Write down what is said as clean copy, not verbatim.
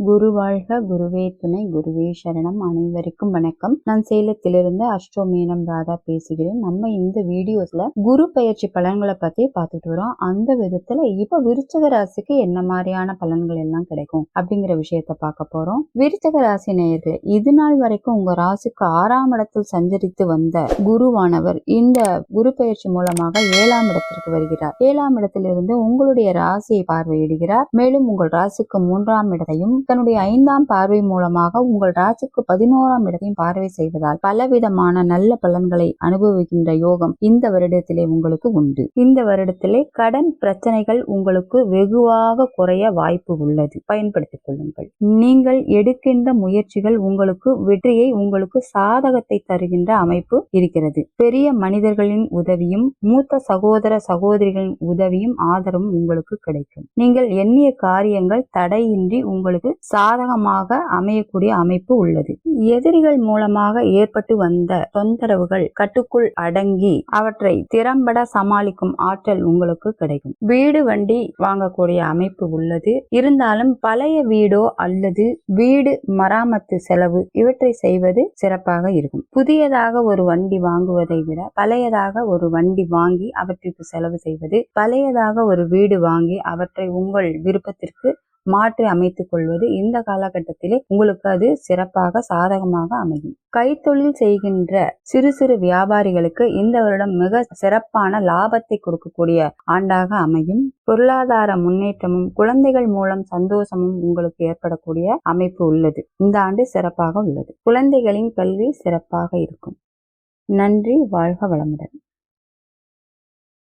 குரு வாழ்க, குருவே துணை, குருவே சரணம். அனைவருக்கும் வணக்கம். நான் சேலத்திலிருந்து அஷ்டோமேனம் ராதா பேசுகிறேன். நம்ம இந்த வீடியோஸ்ல குரு பயிற்சி பலன்களை பத்தி பார்த்துட்டு வரோம். அந்த விதத்துல இப்ப விருச்சக ராசிக்கு என்ன மாதிரியான பலன்கள் எல்லாம் கிடைக்கும் அப்படிங்கிற விஷயத்த பார்க்க போறோம். விருச்சக ராசி நேயர்களே, இது நாள் வரைக்கும் உங்க ராசிக்கு 6ஆம் இடத்தில் சஞ்சரித்து வந்த குருவானவர் இந்த குரு பயிற்சி மூலமாக 7ஆம் இடத்திற்கு வருகிறார். 7ஆம் இடத்திலிருந்து உங்களுடைய ராசியை பார்வையிடுகிறார். மேலும் உங்கள் ராசிக்கு 3ஆம் இடத்தையும் தன்னுடைய 5ஆம் பார்வை மூலமாக உங்கள் ராசிக்கு 11ஆம் இடத்தையும் பார்வை செய்வதால் பலவிதமான நல்ல பலன்களை அனுபவிக்கின்ற யோகம் இந்த வருடத்திலே உங்களுக்கு உண்டு. இந்த வருடத்திலே கடன் பிரச்சனைகள் உங்களுக்கு வெகுவாக குறைய வாய்ப்பு உள்ளது. பயன்படுத்திக் கொள்ளுங்கள். நீங்கள் எடுக்கின்ற முயற்சிகள் உங்களுக்கு வெற்றியை, உங்களுக்கு சாதகத்தை தருகின்ற அமைப்பு இருக்கிறது. பெரிய மனிதர்களின் உதவியும் மூத்த சகோதர சகோதரிகளின் உதவியும் ஆதரவும் உங்களுக்கு கிடைக்கும். நீங்கள் எண்ணிய காரியங்கள் தடையின்றி உங்களுக்கு சாதகமாக அமையக்கூடிய அமைப்பு உள்ளது. எதிரிகள் மூலமாக ஏற்பட்டு வந்த தொந்தரவுகள் கட்டுக்குள் அடங்கி அவற்றை திறம்பட சமாளிக்கும் ஆற்றல் உங்களுக்கு கிடைக்கும். வீடு வண்டி வாங்கக்கூடிய அமைப்பு உள்ளது. இருந்தாலும் பழைய வீடோ அல்லது வீடு மராமத்து செலவு இவற்றை செய்வது சிறப்பாக இருக்கும். புதியதாக ஒரு வண்டி வாங்குவதை விட பழையதாக ஒரு வண்டி வாங்கி அவற்றிற்கு செலவு செய்வது, பழையதாக ஒரு வீடு வாங்கி அவற்றை உங்கள் விருப்பத்திற்கு மாற்றி அமைத்துக் கொள்வது இந்த காலகட்டத்திலே உங்களுக்கு அது சிறப்பாக சாதகமாக அமையும். கைத்தொழில் செய்கின்ற சிறு சிறு வியாபாரிகளுக்கு இந்த வருடம் மிக சிறப்பான லாபத்தை கொடுக்கக்கூடிய ஆண்டாக அமையும். பொருளாதார முன்னேற்றமும் குழந்தைகள் மூலம் சந்தோஷமும் உங்களுக்கு ஏற்படக்கூடிய அமைப்பு உள்ளது. இந்த ஆண்டு சிறப்பாக உள்ளது. குழந்தைகளின் கல்வி சிறப்பாக இருக்கும். நன்றி. வாழ்க வளமுடன்.